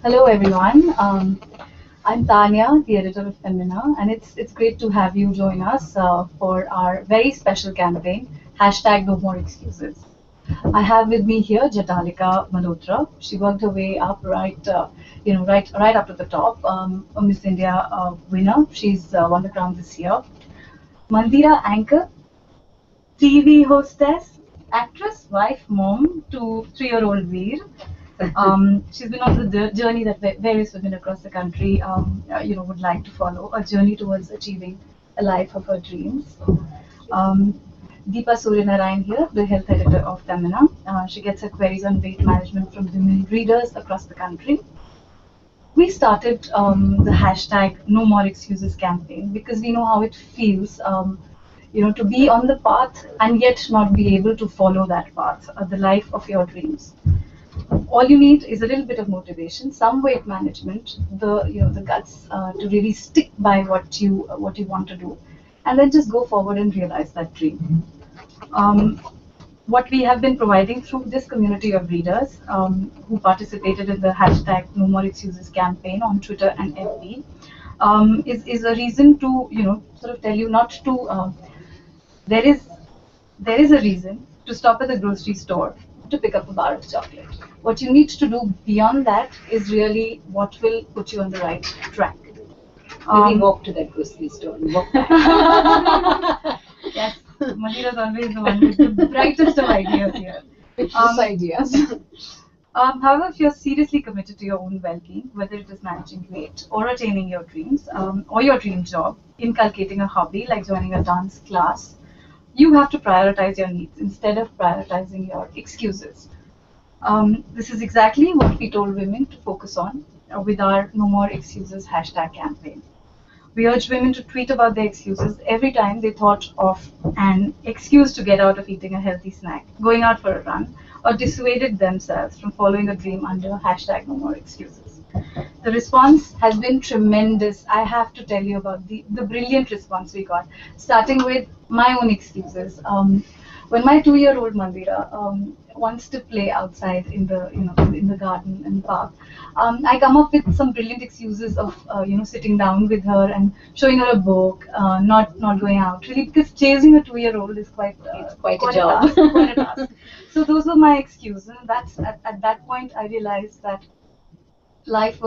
Hello everyone. I'm Tanya, the editor of Femina, and it's great to have you join us for our very special campaign, hashtag No More Excuses. I have with me here Jhataleka Malhotra. She worked her way up right up to the top. A Miss India winner. She's won the crown this year. Mandira anchor, TV hostess, actress, wife, mom to 3-year-old Veer. She's been on the journey that various women across the country, would like to follow, a journey towards achieving a life of her dreams. Um, Deepa Suryanarayan here, the health editor of Femina. She gets her queries on weight management from women readers across the country. We started the hashtag No More Excuses campaign because we know how it feels, to be on the path and yet not be able to follow that path, the life of your dreams. All you need is a little bit of motivation, some weight management, the guts to really stick by what you want to do, and then just go forward and realize that dream. What we have been providing through this community of readers who participated in the hashtag No More Excuses campaign on Twitter and FB is a reason to sort of tell you not to. There is there is a reason to stop at the grocery store to pick up a bar of chocolate. What you need to do beyond that is really what will put you on the right track. Maybe walk to that grocery store and walk back. Yes, Mandira is always the one with the brightest of ideas here. Ideas. However, if you're seriously committed to your own well-being, whether it is managing weight or attaining your dreams, or your dream job, inculcating a hobby like joining a dance class, you have to prioritize your needs instead of prioritizing your excuses. This is exactly what we told women to focus on with our No More Excuses hashtag campaign. We urged women to tweet about their excuses every time they thought of an excuse to get out of eating a healthy snack, going out for a run, or dissuaded themselves from following a dream under hashtag No More Excuses. The response has been tremendous. I have to tell you about the brilliant response we got, starting with my own excuses. When my 2-year-old Mandira wants to play outside in the garden and park, I come up with some brilliant excuses of sitting down with her and showing her a book, not going out really, because chasing a 2-year-old is quite a job. Quite a task. So those were my excuses, and that's at that point I realized that life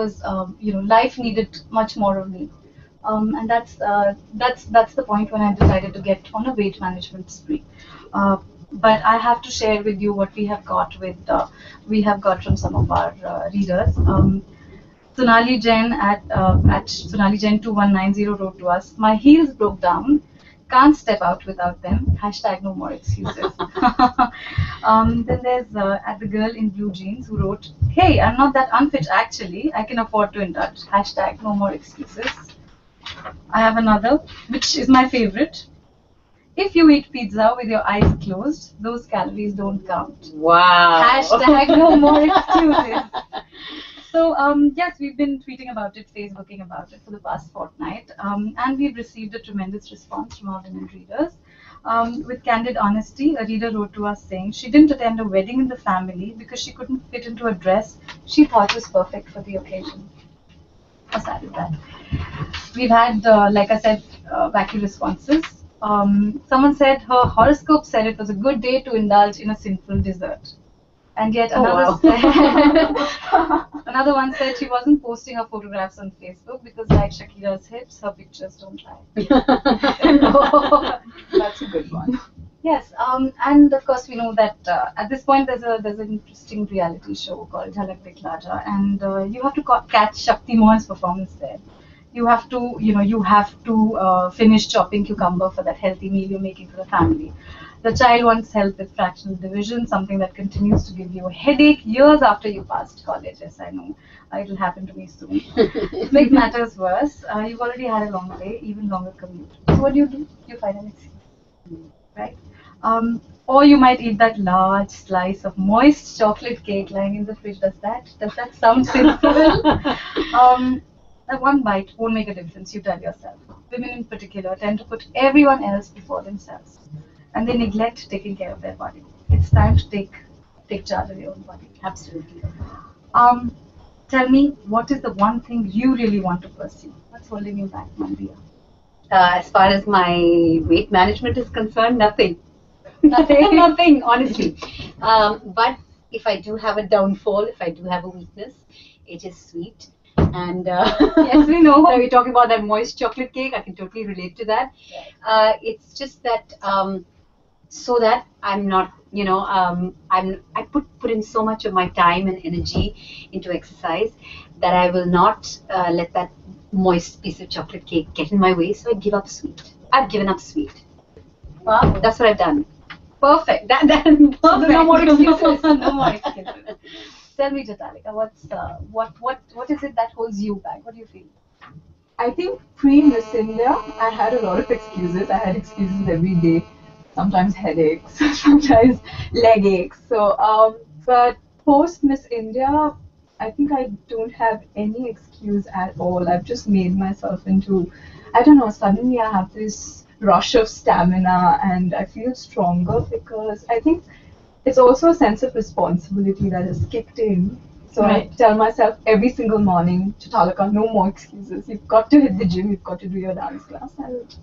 needed much more of me. And that's the point when I decided to get on a weight management spree. But I have to share with you what we have got from some of our readers. Sonali Jain at Sonali Jain 2190 wrote to us, "My heels broke down. Can't step out without them. Hashtag No More Excuses." Then there's at the girl in blue jeans who wrote, "Hey, I'm not that unfit actually. I can afford to indulge. Hashtag No More Excuses." I have another, which is my favorite. "If you eat pizza with your eyes closed, those calories don't count." Wow. Hashtag No More Excuses. So yes, we've been tweeting about it, Facebooking about it for the past fortnight, and we've received a tremendous response from our women readers. With candid honesty, a reader wrote to us saying she didn't attend a wedding in the family because she couldn't fit into a dress she thought was perfect for the occasion. How sad is that? We've had, like I said, wacky responses. Someone said her horoscope said it was a good day to indulge in a sinful dessert. And yet another one said she wasn't posting her photographs on Facebook because, like Shakira's hips, her pictures don't lie. That's a good one. Yes, and of course we know that at this point there's an interesting reality show called Jhataleka, and you have to catch Shakti Mohan's performance there. You have to finish chopping cucumber for that healthy meal you're making for the family. The child wants help with fractional division, something that continues to give you a headache years after you passed college. Yes, I know. It'll happen to me soon. To make matters worse, you've already had a long day, even longer commute. So what do? You find an excuse, right? Or you might eat that large slice of moist chocolate cake lying in the fridge. Does that sound sinful? That one bite won't make a difference, you tell yourself. Women in particular tend to put everyone else before themselves, and they neglect taking care of their body. It's time to take charge of your own body. Absolutely. Tell me, what is the one thing you really want to pursue? What's holding you back, Mandira? As far as my weight management is concerned, nothing. Nothing. Nothing, honestly. But if I do have a downfall, if I do have a weakness, it is sweet. And Yes, we know. now you're talking about that moist chocolate cake. I can totally relate to that. It's just that so that I'm not, I put in so much of my time and energy into exercise that I will not let that moist piece of chocolate cake get in my way. So I give up sweet. I've given up sweet. Wow. That's what I've done. Perfect. Perfect. No more excuses. No more excuses. Tell me, Jhataleka, what is it that holds you back? What do you feel? I think pre-Miss India, I had a lot of excuses. I had excuses every day, sometimes headaches, sometimes leg aches. But post Miss India, I think I don't have any excuse at all. I've just made myself into, I don't know, suddenly I have this rush of stamina and I feel stronger because I think it's also a sense of responsibility that has kicked in. So Right. I tell myself every single morning, Jhataleka, no more excuses. You've got to hit the gym. You've got to do your dance class. And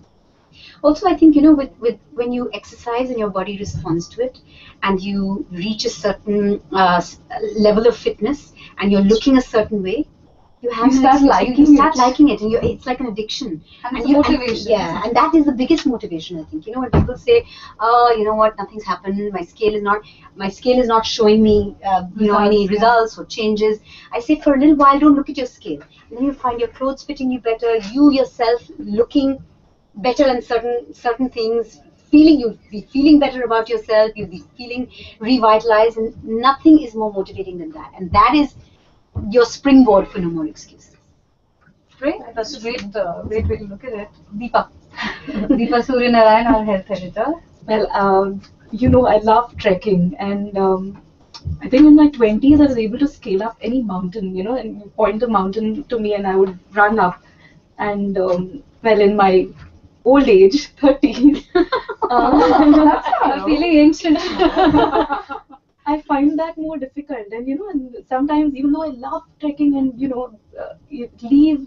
Also, I think, with when you exercise and your body responds to it, and you reach a certain level of fitness, and you're looking a certain way, you have You no start excuse. liking You start it. liking it, and it's like an addiction. And it's you, motivation. yeah, and that is the biggest motivation, I think. When people say, "Oh, you know what? Nothing's happened. My scale is not showing me, any Results, yeah. results or changes." I say, for a little while, don't look at your scale, and then you find your clothes fitting you better. You yourself looking better in certain things, you'll be feeling better about yourself, you'll be feeling revitalized, and nothing is more motivating than that, and that is your springboard for no more excuses. Great. That's a great way to look at it. Deepa. Deepa Suryanarayan, our health editor. Well, I love trekking, and I think in my 20s I was able to scale up any mountain, and you point the mountain to me and I would run up. And in my old age, 30s, I'm feeling ancient. I find that more difficult. And sometimes, even though I love trekking, and you leave,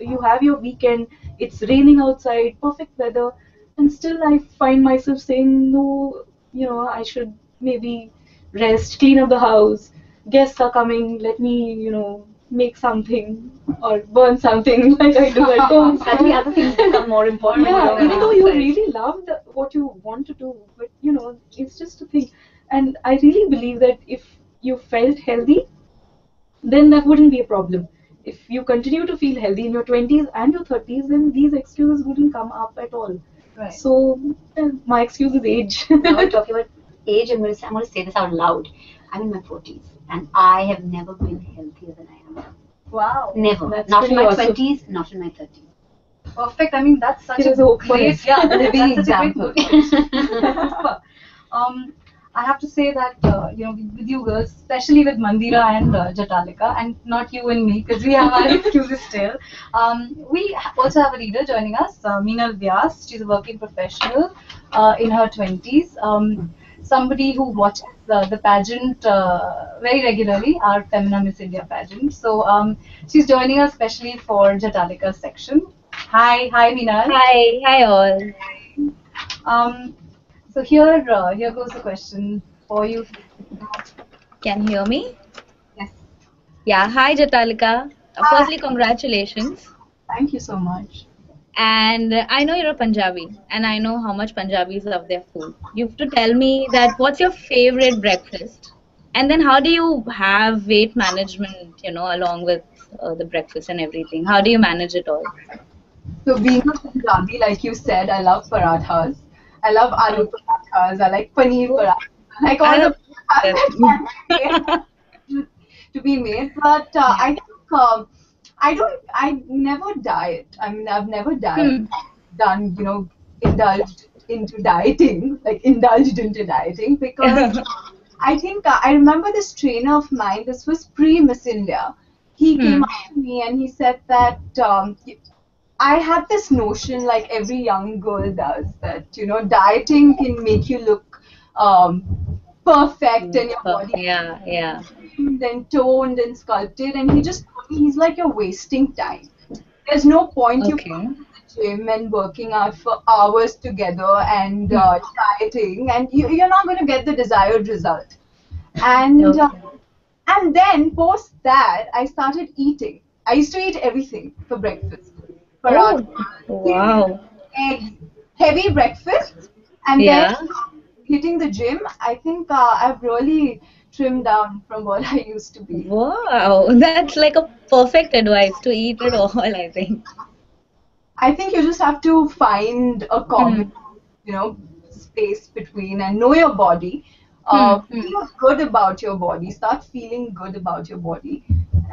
you have your weekend, it's raining outside, perfect weather, and still I find myself saying, no, I should maybe rest, clean up the house, guests are coming, let me, make something or burn something like I do at home. Suddenly other things become more important. Yeah, when even you're though you outside. really love what you want to do, but it's just a thing. And I really believe that if you felt healthy, then that wouldn't be a problem. If you continue to feel healthy in your 20s and your 30s, then these excuses wouldn't come up at all. Right. So, my excuse is age. Now we're talking about age. I'm going to say this out loud. I'm in my 40s, and I have never been healthier than I am now. Wow. Never. That's Not in pretty my awesome. 20s, not in my 30s. Perfect. I mean, that's such It a is a hope for great, us. yeah, Living that's such a example. great motivation. I have to say that with you girls, especially with Mandira and Jhataleka, and not you and me, because we have our excuses still. Also have a reader joining us, Meenal Vyas. She's a working professional in her 20s. Somebody who watches the pageant very regularly, our Femina Miss India pageant. So she's joining us especially for Jhataleka's section. Hi, Meenal. Hi all. Um, so here goes the question for you. Can you hear me? Yes. Yeah, hi Jhataleka. Firstly, congratulations. thank you so much. And I know you're a Punjabi, and I know how much Punjabis love their food. You have to tell me that what's your favorite breakfast? And then how do you have weight management, along with the breakfast and everything? How do you manage it all? So being a Punjabi, like you said, I love parathas. I love aloo parathas. I like paneer parathas. I like all the parathas that to be made. But I think I never diet. I mean, I've never done, indulged into dieting, like indulged into dieting because I think I remember this trainer of mine. This was pre Miss India. He came up to me and he said that I had this notion, like every young girl does, that dieting can make you look perfect and your body Yeah, yeah. trimmed and toned and sculpted, and he just told me, he's like, you're wasting time. There's no point you Okay. going to the gym and working out for hours together and dieting, and you're not going to get the desired result. And Okay. and then post that, I started eating. I used to eat everything for breakfast. Oh, Paratha, wow. eggs, heavy breakfast, and then Yeah. hitting the gym. I think I've really trimmed down from what I used to be. Wow. That's like a perfect advice to eat it all, I think. I think you just have to find a Hmm. common, space between and know your body. Hmm. Hmm. Feel good about your body. Start feeling good about your body.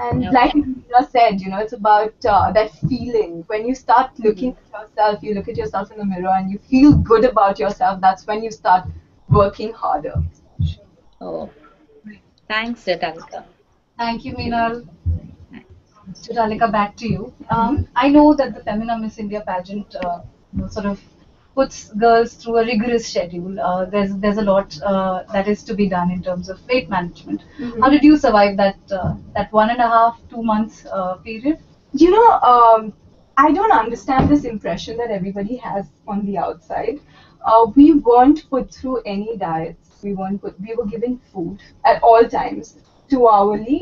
And like Okay. Mira said, it's about that feeling. When you start looking at yourself, you look at yourself in the mirror and you feel good about yourself. That's when you start working harder. Oh, thanks, Jhataleka. Thank you, Meenal. Jhataleka, back to you. Mhm. I know that the Femina Miss India pageant sort of puts girls through a rigorous schedule. There's a lot that is to be done in terms of weight management. How Mhm. did you survive that 1.5, 2 months period? You know, I don't understand this impression that everybody has on the outside. We weren't put through any diets. We were given food at all times, 2 hourly.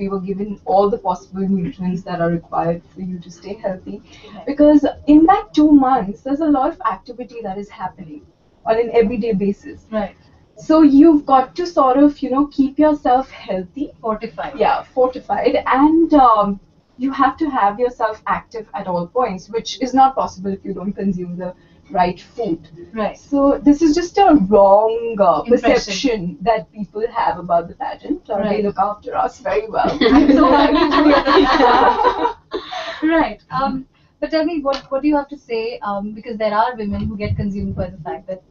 We were given all the possible nutrients that are required for you to stay healthy. Because in that 2 months, there's a lot of activity that is happening on an everyday basis. Right. So you've got to sort of, keep yourself healthy, Fortified. yeah, fortified, and you have to have yourself active at all points, which is not possible if you don't consume the right food. Right. So this is just a wrong Impression. perception that people have about the pageant. They Right. look after us very well. I'm so happy to hear. Right. But tell me, what do you have to say? Because there are women who get consumed by the fact that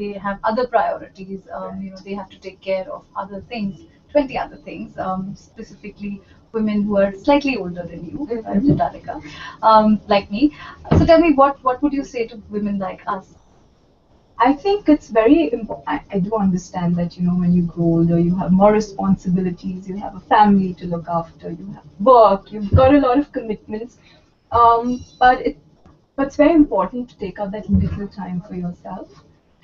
they have other priorities. They have to take care of other things, 20 other things. Specifically, women who are slightly older than you, Jhataleka, like me. So tell me, what would you say to women like us? I think it's very important. I do understand that, when you grow older, you have more responsibilities, you have a family to look after, you have work, you've got a lot of commitments. But it's very important to take out that little time for yourself.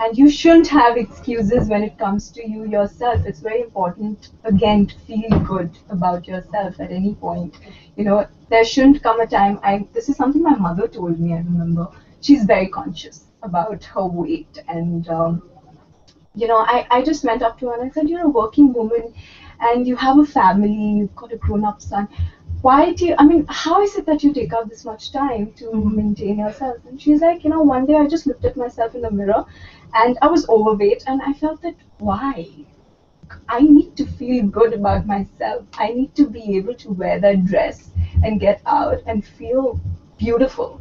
And you shouldn't have excuses when it comes to you yourself. It's very important, again, to feel good about yourself at any point. There shouldn't come a time. This is something my mother told me, I remember. She's very conscious about her weight. And, I just went up to her and I said, you're a working woman and you have a family, you've got a grown up son. Why do you, I mean, how is it that you take out this much time to maintain yourself? And she's like, one day I just looked at myself in the mirror and I was overweight and I felt that, why? I need to feel good about myself. I need to be able to wear that dress and get out and feel beautiful.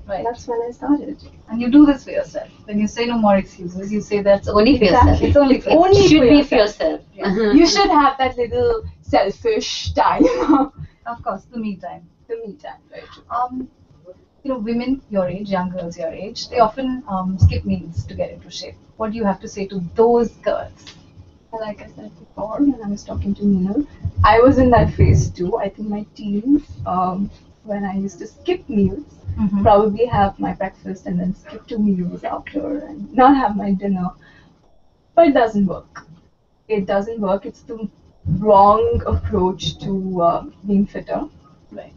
Right. That's when I started. And you do this for yourself. When you say no more excuses, you say that's Only for yourself. It's only for Only Should for be for yourself. yourself. You should have that little selfish time. Of course, the me time. The me time, right? Women your age, young girls your age, they often skip meals to get into shape. What do you have to say to those girls? Like I said before, when I was talking to Meenal, I was in that phase too. I think my teens, when I used to skip meals, probably have my breakfast and then skip 2 meals after and not have my dinner. But it doesn't work. It doesn't work. It's the wrong approach to being fitter. Right.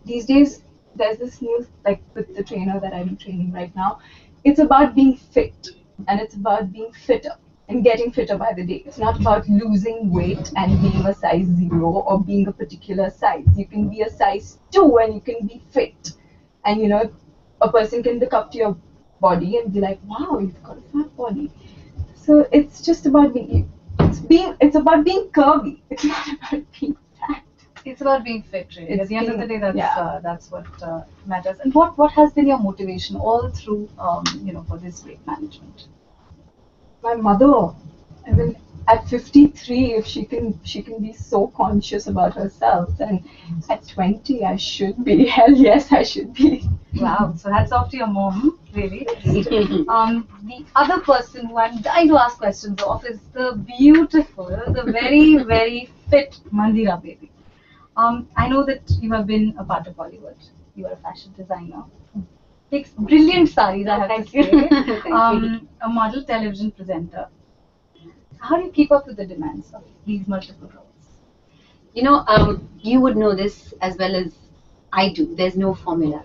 These days there's this new, like with the trainer that I'm training right now, it's about being fit and it's about being fitter and getting fitter by the day. It's not about losing weight and being a size 0 or being a particular size. You can be a size 2 and you can be fit. And a person can look up to your body and be like, wow, you've got a fat body. So it's just about it's about being curvy. It's not about being fat. It's about being fit, really. At the end of the day, that's what matters. And what has been your motivation all through, for this weight management? My mother, I mean, at 53, if she can be so conscious about herself, then at 20 I should be. Hell yes, I should be. Wow, so hats off to your mom, really. The other person who I'm dying to ask questions of is the beautiful, the very, very fit Mandira Bedi. I know that you have been a part of Bollywood. You are a fashion designer. Takes brilliant saris, I have Thank to you. say. Thank you. A model television presenter. How do you keep up with the demands of these multiple roles? You know, you would know this as well as I do. There's no formula.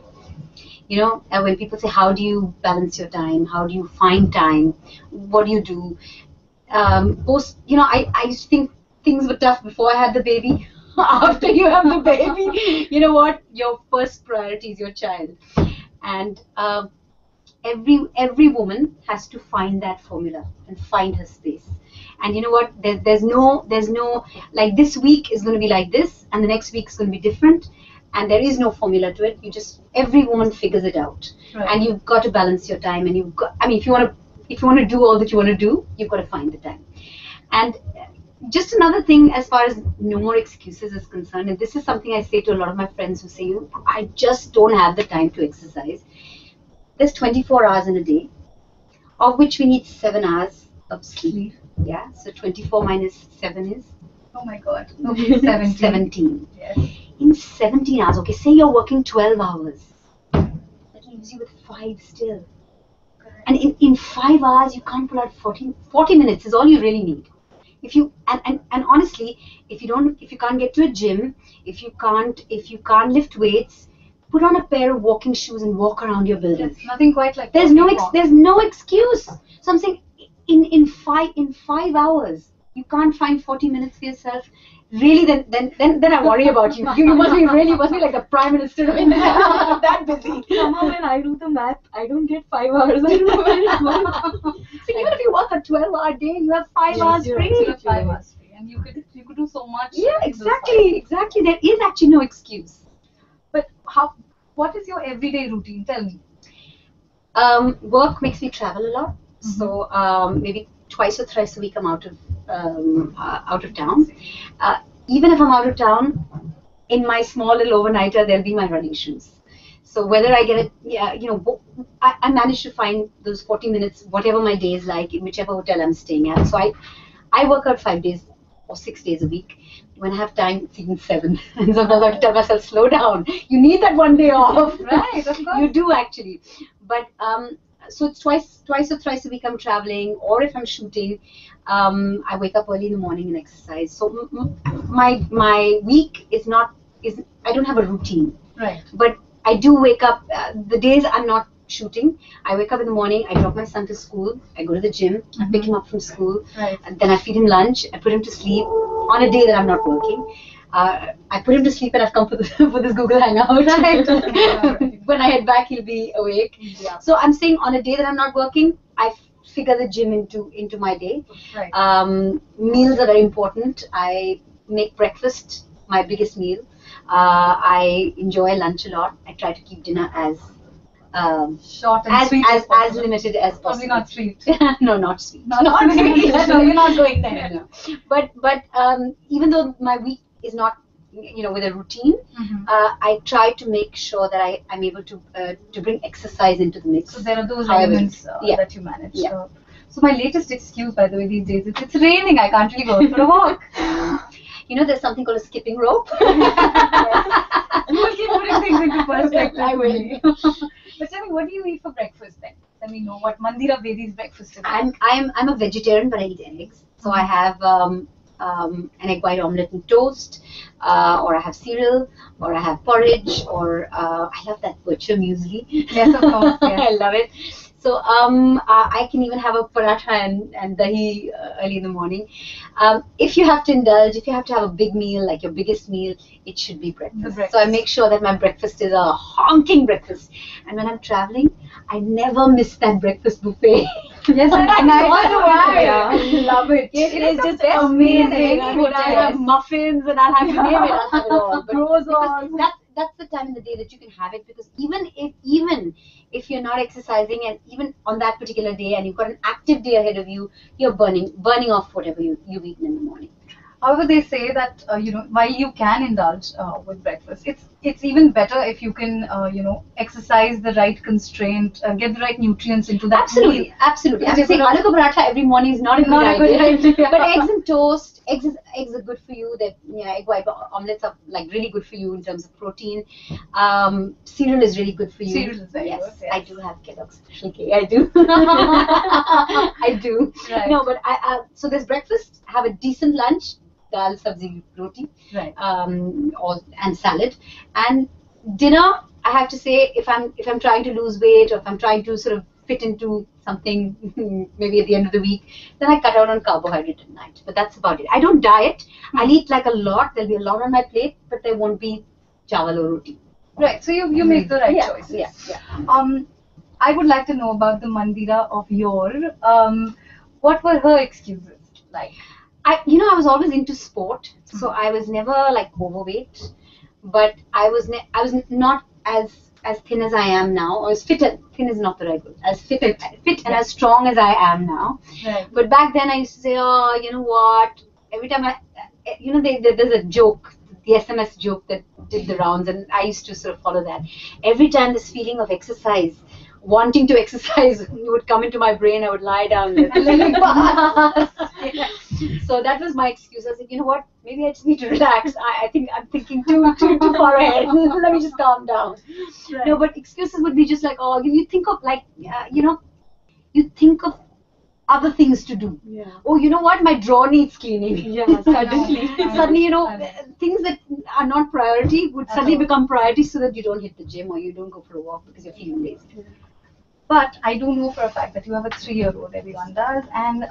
You know, when people say, how do you balance your time? How do you find time? What do you do? I used to think things were tough before I had the baby. After you have the baby, you know what? Your first priority is your child. And every woman has to find that formula and find her space. And you know what? There's no like this week is going to be like this, and the next week is going to be different, and there is no formula to it. Every woman figures it out, Right. and you've got to balance your time. And if you want to do all that you want to do, you've got to find the time. And just another thing, as far as no more excuses is concerned, and this is something I say to a lot of my friends who say, I just don't have the time to exercise. There's 24 hours in a day, of which we need 7 hours of sleep. Yeah, so 24 minus 7 is Oh my God. Okay, 17. 17. Yes. In 17 hours, okay, say you're working 12 hours. That leaves you with 5 still. And in 5 hours, you can't pull out 40 minutes is all you really need. If you and honestly, if you can't get to a gym, if you can't lift weights, put on a pair of walking shoes and walk around your building. Yes, nothing quite like There's walking no excuse. So I'm saying in 5 hours you can't find 40 minutes for yourself. Really, then I worry about you. You must be like the Prime Minister of India. That busy. Somehow when I do the math, I don't get 5 hours. I don't know where it's going. So even if you work a 12-hour day, you have 5 hours you're free. You have 5 hours free, and you could do so much. Yeah, in those 5 exactly. There is actually no excuse. But what is your everyday routine? Tell me. Work makes me travel a lot. So maybe twice or thrice a week I'm out of town. Even if I'm out of town, in my small little overnighter there'll be my running shoes. So whether I get it, I manage to find those 40 minutes, whatever my day is like, in whichever hotel I'm staying at. So I work out 5 days or 6 days a week. When I have time, it's even 7. And sometimes I have to tell myself, slow down. You need that one day off. Right, of course. You do actually. But so it's twice or thrice a week I'm traveling, or if I'm shooting, I wake up early in the morning and exercise. So my week is I don't have a routine. Right. But I do wake up the days I'm not shooting. I wake up in the morning, I drop my son to school, I go to the gym, I pick him up from school, Right. and then I feed him lunch, I put him to sleep on a day that I'm not working. I put him to sleep and I've come for this Google Hangout. Right? When I head back, he'll be awake. Yeah. So I'm saying on a day that I'm not working, I figure the gym into my day. Right. Meals are very important. I make breakfast my biggest meal. I enjoy lunch a lot. I try to keep dinner as Short and sweet as as possible. limited as possible. Probably not sweet. No, not sweet. Not sweet. sweet. No, you're not going there. No. But even though my week is not with a routine, I try to make sure that I'm able to bring exercise into the mix. So there are those However, elements yeah. that you manage. Yeah. So my latest excuse, by the way, these days, it's raining. I can't really go out for a walk. There's something called a skipping rope. You will keep putting things into perspective. I will. for me. But tell me, what do you eat for breakfast then? Let me know what Mandira Bedi's breakfast is. I'm a vegetarian, but I eat eggs. So I have an egg white omelette and toast, or I have cereal, or I have porridge, or I love that butcher muesli. Yes, of course. Yes. I love it. So I can even have a paratha and dahi early in the morning. If you have to indulge, if you have to have a big meal, like your biggest meal, it should be breakfast. So I make sure that my breakfast is a honking breakfast. And when I'm traveling, I never miss that breakfast buffet. Yes, and I wonder why. Yeah. I love it. It is just amazing. amazing. I'll have muffins and I'll have you name it. I'll have it all. But Croissants. because that's the time in the day that you can have it, because even if you're not exercising, and even on that particular day, and you've got an active day ahead of you, you're burning off whatever you've eaten in the morning. However, they say that while you can indulge with breakfast, it's even better if you can exercise the right constraint, get the right nutrients into that Absolutely, meal. absolutely. I'm Because saying aloo ka paratha every morning is not a good idea. But idea. eggs and toast, eggs are good for you. Egg white omelets are like really good for you in terms of protein. Cereal is really good for you. Cereal is very yes, good, yes. I do have Kellogg's Special K. I do. I do. Right. No, but so there's breakfast. Have a decent lunch. Dal, sabzi, roti, Right. and salad. And dinner, I have to say, if I'm trying to lose weight, or if I'm trying to sort of fit into something maybe at the end of the week, then I cut out on carbohydrate at night. But that's about it. I don't diet. I'll eat like a lot. There'll be a lot on my plate, but there won't be chawal or roti. Right. So you make the right Yeah, choices. yeah. I would like to know about the Mandira of yore. What were her excuses like? I was always into sport, so I was never like overweight, but I was not as thin as I am now, or as fit. Thin is not the right word. As fit and as strong as I am now. Right. But back then I used to say, oh, you know what? Every time there's a joke, the SMS joke that did the rounds, and I used to sort of follow that. Every time this feeling of exercise, wanting to exercise would come into my brain, I would lie down and let it pass. So that was my excuse. I said, you know what? Maybe I just need to relax. I think I'm thinking too far ahead. Let me just calm down. Right. No, but excuses would be just like, oh, you think of like, you think of other things to do. Yeah. Oh, you know what? My drawer needs cleaning. Yeah, suddenly. Suddenly, I know. things that are not priority would suddenly all. become priority, so that you don't hit the gym or you don't go for a walk because you're feeling lazy. But I do know for a fact that you have a 3-year-old. Everyone does, and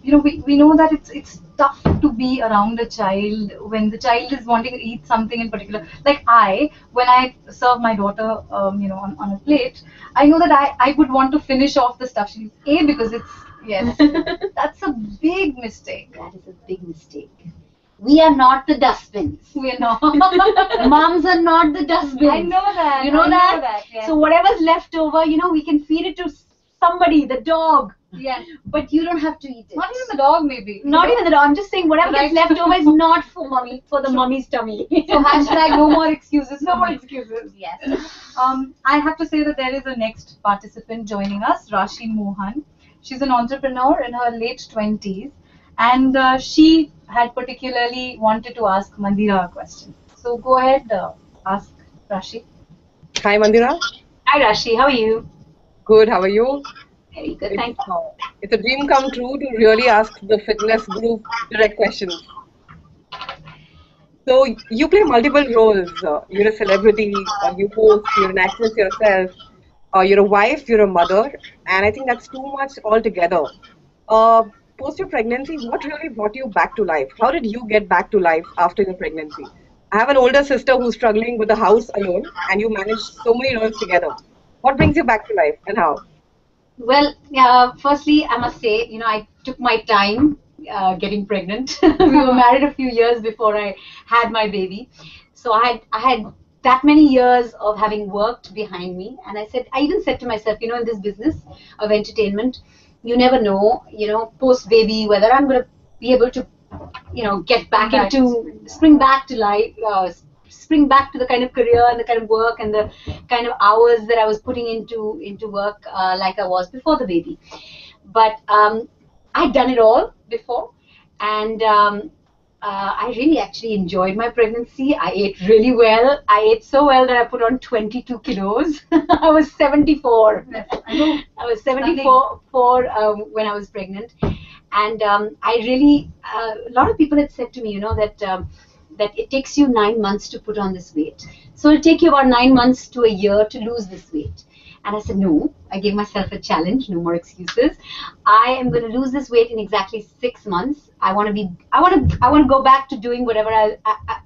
we know that it's tough to be around a child when the child is wanting to eat something in particular. Like when I serve my daughter, on a plate, I know that I would want to finish off the stuff she eats. Because that's a big mistake. That is a big mistake. We are not the dustbins. We're not. Moms are not the dustbins. I know that. You know I that? know that, yes. So whatever's left over, we can feed it to somebody, the dog. Yes. But you don't have to eat it. Not even the dog, maybe. Not even the dog. I'm just saying whatever Right. gets left over is not for mommy, for the mommy's tummy. So hashtag no more excuses. No more excuses. Yes. I have to say that there is a next participant joining us, Rashi Mohan. She's an entrepreneur in her late 20s, and she had particularly wanted to ask Mandira a question. So go ahead, ask Rashi. Hi Mandira. Hi Rashi, how are you? Good, how are you? Very good, thank you. It's a dream come true to really ask the fitness group direct questions. So you play multiple roles. You're a celebrity, you host, you're an actress yourself, you're a wife, you're a mother, and I think that's too much altogether. Post your pregnancy, what really brought you back to life? How did you get back to life after your pregnancy? I have an older sister who's struggling with the house alone, and you manage so many roles together. What brings you back to life, and how? Well, firstly, I must say, I took my time getting pregnant. We were married a few years before I had my baby. So I had that many years of having worked behind me. And I even said to myself, in this business of entertainment, you never know, post baby, whether I'm going to be able to, get back spring back to life, spring back to the kind of career and the kind of work and the kind of hours that I was putting into work like I was before the baby. But I'd done it all before, and I really actually enjoyed my pregnancy. I ate really well. I ate so well that I put on 22 kilos. I was 74. I was 74 when I was pregnant. And I really, a lot of people had said to me, that it takes you 9 months to put on this weight. So it'll take you about 9 months to a year to lose this weight. And I said, no, I gave myself a challenge, no more excuses. I am going to lose this weight in exactly 6 months. I want to go back to doing whatever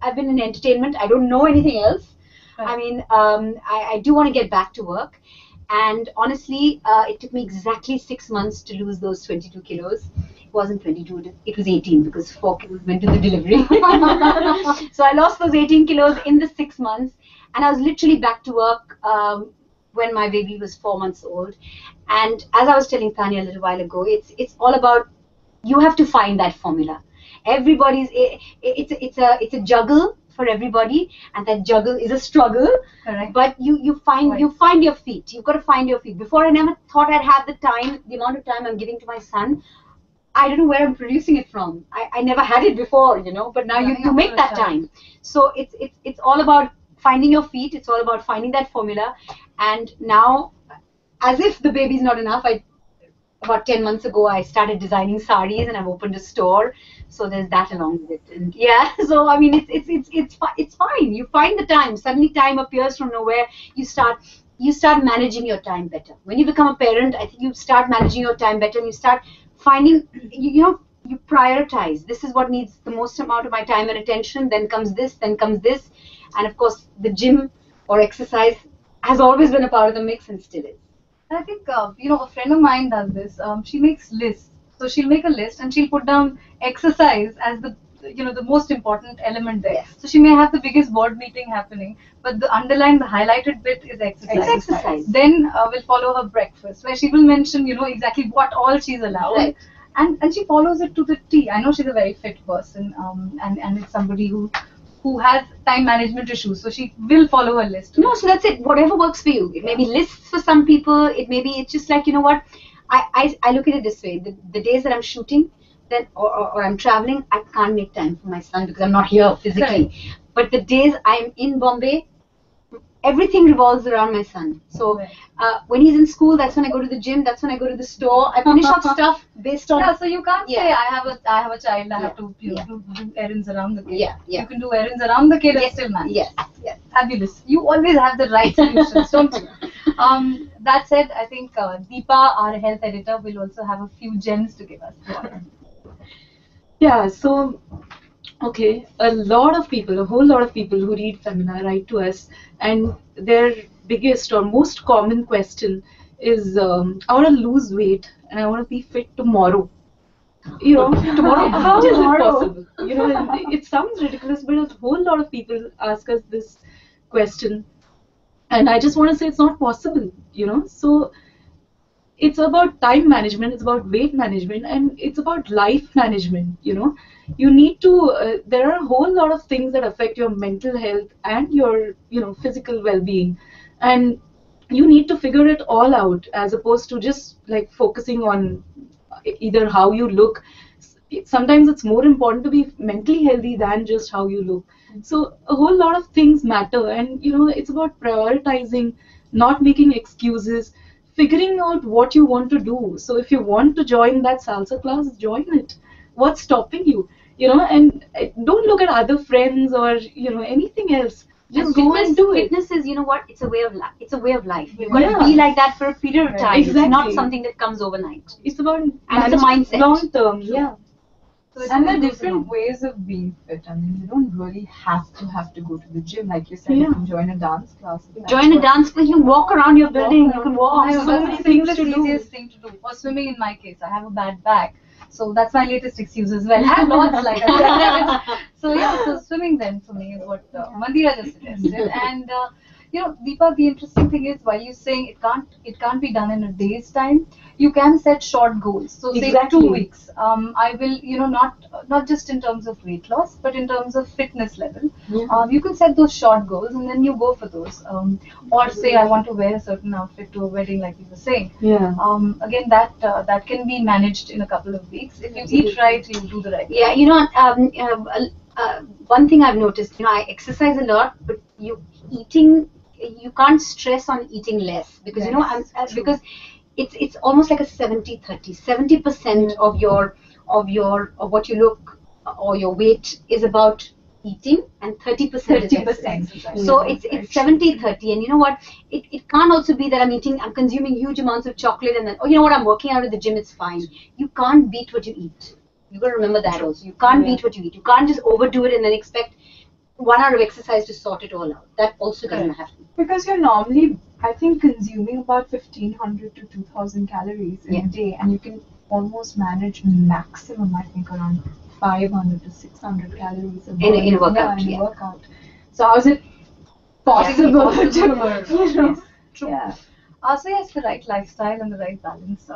I've been in entertainment. I don't know anything else. Right. I mean, I do want to get back to work. And honestly, it took me exactly 6 months to lose those 22 kilos. It wasn't 22, it was 18 because 4 kilos went to the delivery. So I lost those 18 kilos in the 6 months, and I was literally back to work when my baby was 4 months old. And as I was telling Tanya a little while ago, it's all about, you have to find that formula. Everybody's it's a juggle for everybody, and that juggle is a struggle. Correct. But you find your feet. You've got to find your feet. Before, I never thought I'd have the time, the amount of time I'm giving to my son. I don't know where I'm producing it from. I never had it before, but now you make that time. So it's all about finding your feet. It's all about finding that formula. And now, as if the baby's not enough, about 10 months ago, I started designing saris, and I've opened a store. So there's that along with it. And yeah, so I mean, it's fine. You find the time. Suddenly time appears from nowhere. You start managing your time better. When you become a parent, I think you start managing your time better, and you start finding, you prioritize. This is what needs the most amount of my time and attention. Then comes this, and of course the gym or exercise has always been a part of the mix and still is. I think, a friend of mine does this. She makes lists. So she'll make a list and she'll put down exercise as the most important element there. Yes. So she may have the biggest board meeting happening, but the highlighted bit is exercise. It's exercise. Then we'll follow her breakfast, where she will mention, exactly what all she's allowed. Right. And she follows it to the T. I know she's a very fit person, and it's somebody who has time management issues, so she will follow her list. No, so that's it. Whatever works for you. It may be lists for some people. It's just like, what? I look at it this way. The days that I'm shooting, then or I'm traveling, I can't make time for my son because I'm not here physically. Correct. But the days I'm in Bombay, everything revolves around my son. So when he's in school, that's when I go to the gym. That's when I go to the store. I finish up stuff based on. Yeah, so you can't say I have a child. I have to Yeah. do errands around the kid. Yeah. You can do errands around the kid and still manage. Yes. Fabulous. You always have the right solutions, don't you? That said, I think Deepa, our health editor, will also have a few gems to give us. Yeah, so okay, a whole lot of people who read Femina write to us, and their biggest or most common question is, I want to lose weight and I want to be fit tomorrow. Tomorrow, how is it possible? It sounds ridiculous, but a whole lot of people ask us this question, and I just want to say it's not possible. So it's about time management, it's about weight management, and it's about life management. You need to there are a whole lot of things that affect your mental health and your physical well-being, and you need to figure it all out, as opposed to just like focusing on either how you look. Sometimes it's more important to be mentally healthy than just how you look. So a whole lot of things matter, and it's about prioritizing, not making excuses, figuring out what you want to do. So if you want to join that salsa class, join it. What's stopping you? And don't look at other friends or anything else. Just go and do it. Fitness is, it's a way of life. It's a way of life. You've got to be like that for a period of time. Exactly. It's not something that comes overnight. It's about it's a mindset. long term. Yeah. And there are different ways of being fit. I mean, you don't really have to go to the gym. Like you said, you can join a dance class. Join a dance class. You can walk around your building. You can walk. So many things to do. Easiest thing to do. Or swimming, in my case, I have a bad back, so that's my latest excuse as well. I have lots like that. So swimming then for me is what Mandira just suggested. And Deepa, the interesting thing is, while you're saying it can't be done in a day's time, you can set short goals. So say Exactly. 2 weeks. I will, not just in terms of weight loss, but in terms of fitness level. You can set those short goals and then you go for those. Or say I want to wear a certain outfit to a wedding, like you were saying. Yeah. Again, that can be managed in a couple of weeks. If you eat right, you do the right thing. Yeah, one thing I've noticed, I exercise a lot, but you can't stress on eating less because because it's almost like a 70-30. 70% of what you look or your weight is about eating, and 30% is exercise. So it's 70-30, and you know what? It can't also be that I'm consuming huge amounts of chocolate and then I'm working out at the gym, it's fine. You can't beat what you eat. You've got to remember that also. You can't beat what you eat. You can't just overdo it and then expect 1 hour of exercise to sort it all out. That also doesn't happen. Because you're normally, I think, consuming about 1,500 to 2,000 calories in a day, and you can almost manage maximum, I think, around 500 to 600 calories a day In a workout. in a workout. So how is it possible to True. Yeah. So yes, the right lifestyle and the right balance.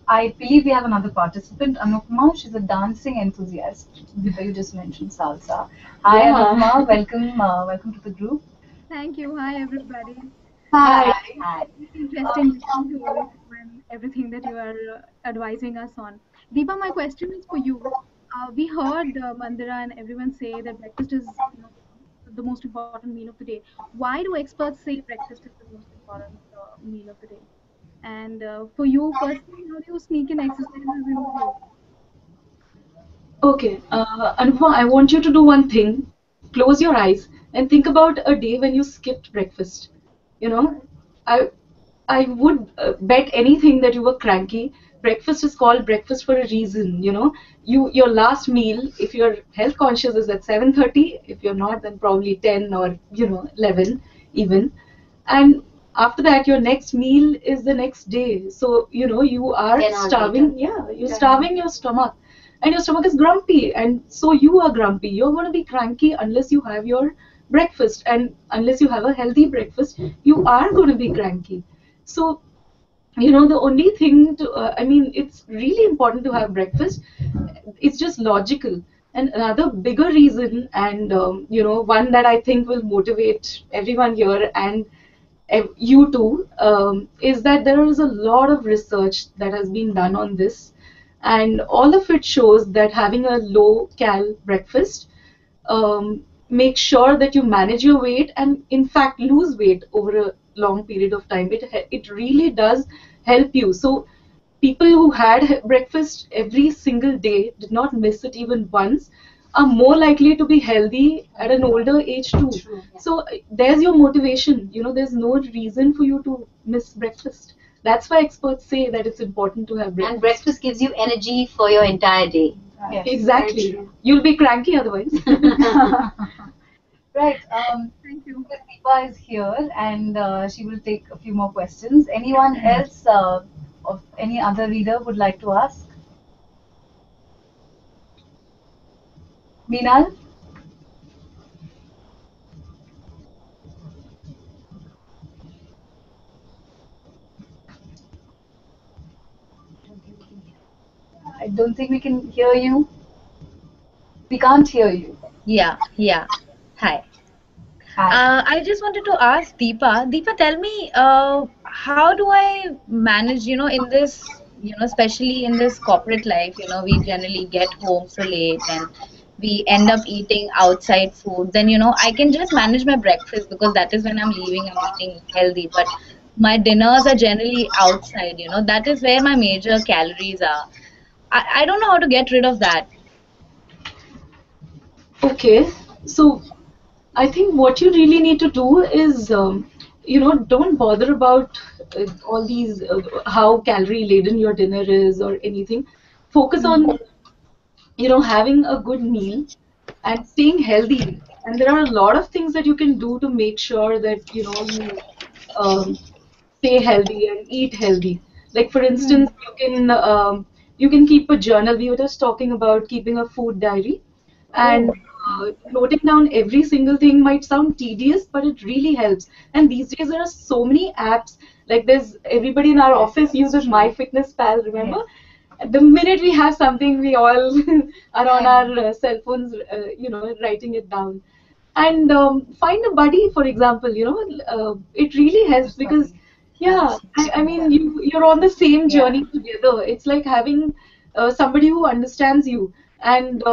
I believe we have another participant, Anupma. She's a dancing enthusiast. You just mentioned salsa. Hi, Yeah. Anupma. Welcome, welcome to the group. Thank you. Hi, everybody. Hi. Hi. It's interesting listening to all of you and everything that you are advising us on. Deepa, my question is for you. We heard Mandira and everyone say that breakfast is, the most important meal of the day. Why do experts say breakfast is the most important meal of the day? And for you personally, how do you sneak in exercises in the day? Okay, Anupama, I want you to do one thing. Close your eyes and think about a day when you skipped breakfast. You know, I I would bet anything that you were cranky. Breakfast is called breakfast for a reason. Your last meal, if you're health conscious, is at 7:30. If you're not, then probably 10 or 11 even. And after that, your next meal is the next day. So you are 10 hours starving. later. Yeah, you're starving your stomach, and your stomach is grumpy, and so you are grumpy. You're going to be cranky unless you have your breakfast, and unless you have a healthy breakfast, you are going to be cranky. So the only thing I mean, it's really important to have breakfast. It's just logical. And another bigger reason, and one that I think will motivate everyone here and you too, is that there is a lot of research that has been done on this, and all of it shows that having a low cal breakfast, make sure that you manage your weight and in fact lose weight over a long period of time. It really does help you. So people who had breakfast every single day, did not miss it even once, are more likely to be healthy at an older age too. True. Yeah. So there's your motivation. There's no reason for you to miss breakfast. That's why experts say that it's important to have breakfast. And breakfast gives you energy for your entire day. Yes, Exactly. very true. You'll be cranky otherwise. Right. Thank you. Deepa is here, and she will take a few more questions. Anyone else of any other reader would like to ask? Meenal? I don't think we can hear you. We can't hear you. Yeah, yeah. Hi. Hi. I just wanted to ask Deepa. Deepa, tell me, how do I manage, in this, especially in this corporate life, we generally get home so late and we end up eating outside food. Then, I can just manage my breakfast because that is when I'm leaving, I'm eating healthy. But my dinners are generally outside, that is where my major calories are. I don't know how to get rid of that. Okay, so I think what you really need to do is, don't bother about all these, how calorie laden your dinner is or anything. Focus on, having a good meal and staying healthy. And there are a lot of things that you can do to make sure that, you um, stay healthy and eat healthy. Like for instance, you can keep a journal. We were just talking about keeping a food diary, and noting down every single thing might sound tedious, but it really helps. And these days there are so many apps. Like there's everybody in our office uses MyFitnessPal. Remember? The minute we have something, we all are on our cell phones, writing it down. And find a buddy, for example. It really helps because, yeah, I mean, you're on the same journey together. It's like having somebody who understands you. And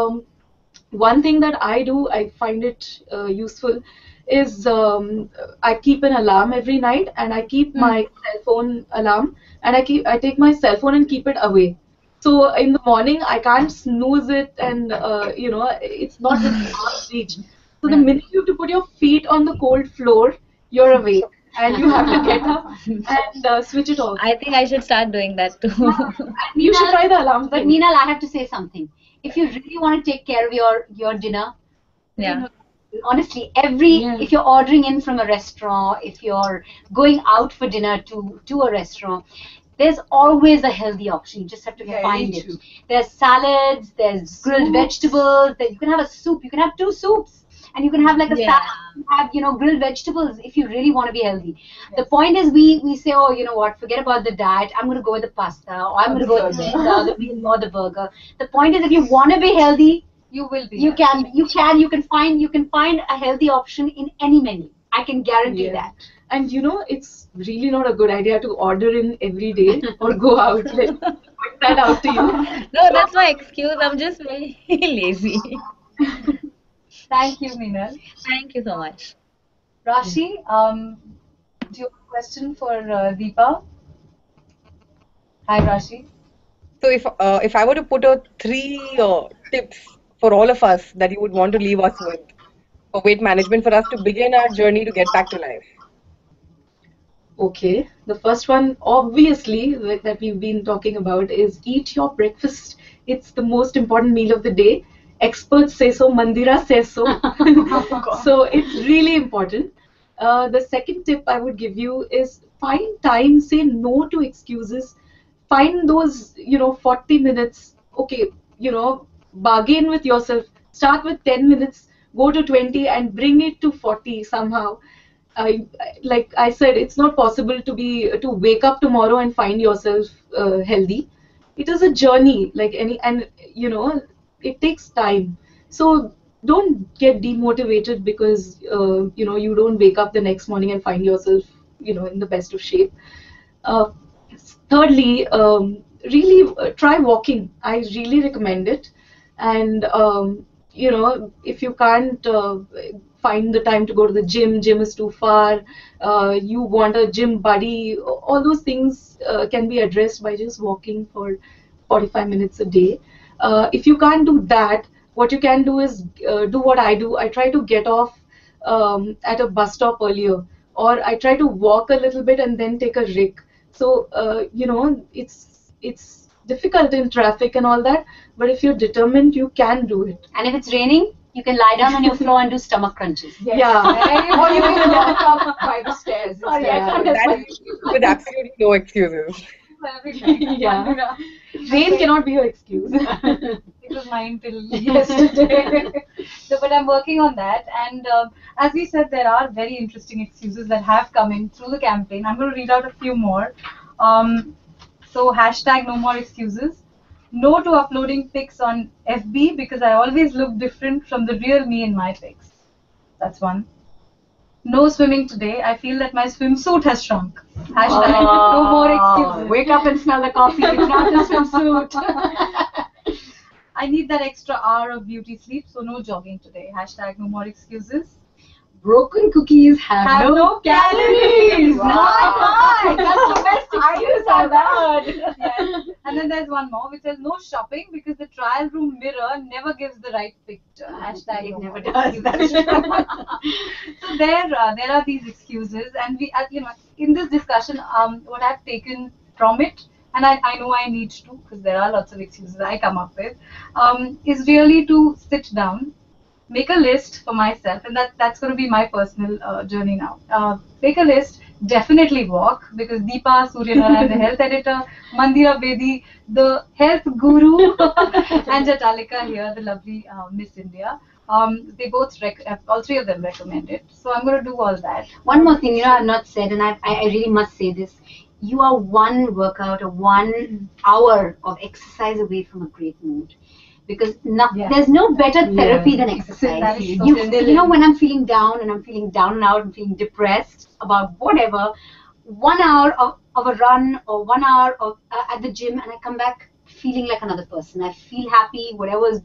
one thing that I do, I find it useful, is I keep an alarm every night, and I keep my cell phone alarm, and I take my cell phone and keep it away. So in the morning, I can't snooze it, and it's not within arm's reach. So the minute you have to put your feet on the cold floor, you're awake, and you have to get up and switch it off. I think I should start doing that too. And you should try the alarm But thing. Meenal, I have to say something. If you really want to take care of your dinner, Yeah. honestly, Yeah. if you're ordering in from a restaurant, if you're going out for dinner to a restaurant, there's always a healthy option. You just have to find it. There's salads, there's grilled vegetables, you can have a soup, you can have two soups. and you can have like a Yeah. salad, you have, you know, grilled vegetables if you really want to be healthy. The point is we say, oh, you know what, forget about the diet, I'm going to go with the pasta, or I'm going to go with the pizza, or the meal, or the burger. The point is, if you want to be healthy, You will be. you can find a healthy option in any menu. I can guarantee Yeah. that. And you know, it's really not a good idea to order in every day or go out. Let put that out to you. No, that's my excuse. I'm just very lazy. Thank you, Meenal. Thank you so much. Rashi, do you have a question for Deepa? Hi, Rashi. So if I were to put out three tips for all of us that you would want to leave us with for weight management for us to begin our journey to get back to life. Okay, the first one, obviously, that we've been talking about is eat your breakfast. It's the most important meal of the day. Experts say so, Mandira says so. So it's really important. The second tip I would give you is find time, say no to excuses. Find those, 40 minutes. Okay, bargain with yourself. Start with 10 minutes, go to 20 and bring it to 40 somehow. Like I said, it's not possible to wake up tomorrow and find yourself healthy. It is a journey, like any, and it takes time. So don't get demotivated because you don't wake up the next morning and find yourself in the best of shape. Uh, Thirdly, really try walking. I really recommend it. And if you can't find the time to go to the gym is too far, you want a gym buddy, all those things can be addressed by just walking for 45 minutes a day. If you can't do that, what you can do is do what I do. I try to get off at a bus stop earlier, or I try to walk a little bit and then take a rig. So it's difficult in traffic and all that, but if you're determined, you can do it. And if it's raining, you can lie down on your floor and do stomach crunches. Yeah. Or you can walk up by the stairs. Sorry, instead. I can't That is with absolutely no excuses. Yeah. Rain cannot be your excuse. It was mine till yesterday. So, but I'm working on that. And as we said, there are very interesting excuses that have come in through the campaign. I'm going to read out a few more. So, hashtag no more excuses. No to uploading pics on FB because I always look different from the real me in my pics. That's one. No swimming today. I feel that my swimsuit has shrunk. Hashtag no more excuses. Wake up and smell the coffee. It's not the swimsuit. I need that extra hour of beauty sleep, so no jogging today. Hashtag no more excuses. Broken cookies have no calories. My God, that's the best excuse I've heard. Yes. And then there's one more which says no shopping because the trial room mirror never gives the right picture. Hashtag It no never more does. That's So there are these excuses, and we, in this discussion, what I've taken from it, and I know I need to, because there are lots of excuses I come up with, is really to sit down, make a list for myself, and that's going to be my personal journey now. Make a list. Definitely walk, because Deepa Suryanarayan, the health editor, Mandira Bedi, the health guru, and Jhataleka here, the lovely Miss India. They both, all three of them recommend it. So I'm going to do all that. One more thing, I've not said, and I really must say this. You are one workout or 1 hour of exercise away from a great mood. Because there's no better therapy than exercise. That is so When I'm feeling down and I'm feeling down and out and feeling depressed about whatever, 1 hour of a run or 1 hour of at the gym, and I come back feeling like another person. I feel happy. Whatever's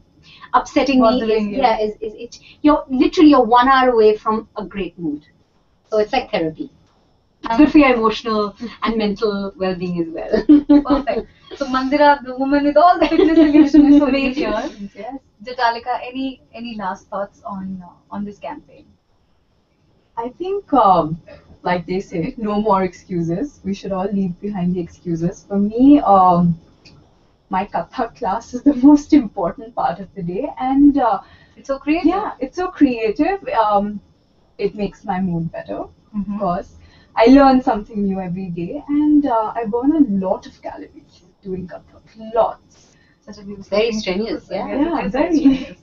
upsetting me is you're literally 1 hour away from a great mood. So it's like therapy. It's good for your emotional and mental well-being as well. Perfect. So Mandira, the woman with all the fitness solutions, is over here. Yes. Jhataleka, any last thoughts on this campaign? I think, like they say, no more excuses. We should all leave behind the excuses. For me, my Kathak class is the most important part of the day, and It's so creative. yeah, it's so creative. It makes my mood better, Mhm. of course. I learn something new every day, and I burn a lot of calories doing Kathak. Lots. Such a beautiful Very thing to do. strenuous, So, yeah. yes, it Yeah, is very. strenuous.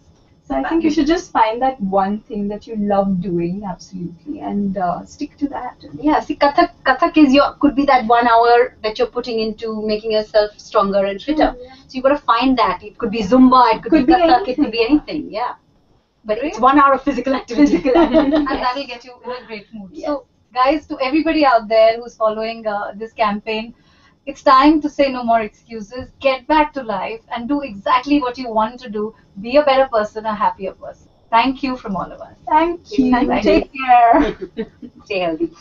So I think you should just find that one thing that you love doing absolutely and stick to that. Yeah, see, Kathak is could be that 1 hour that you're putting into making yourself stronger and fitter. So you got to find that. It could be Zumba, it could be Kathak, it could be anything. Yeah, but it's 1 hour of physical activity. And that'll get you in a great mood. So, guys, to everybody out there who's following this campaign, it's time to say no more excuses. Get back to life and do exactly what you want to do. Be a better person, a happier person. Thank you from all of us. Thank you. Thank you. Take care. Stay healthy.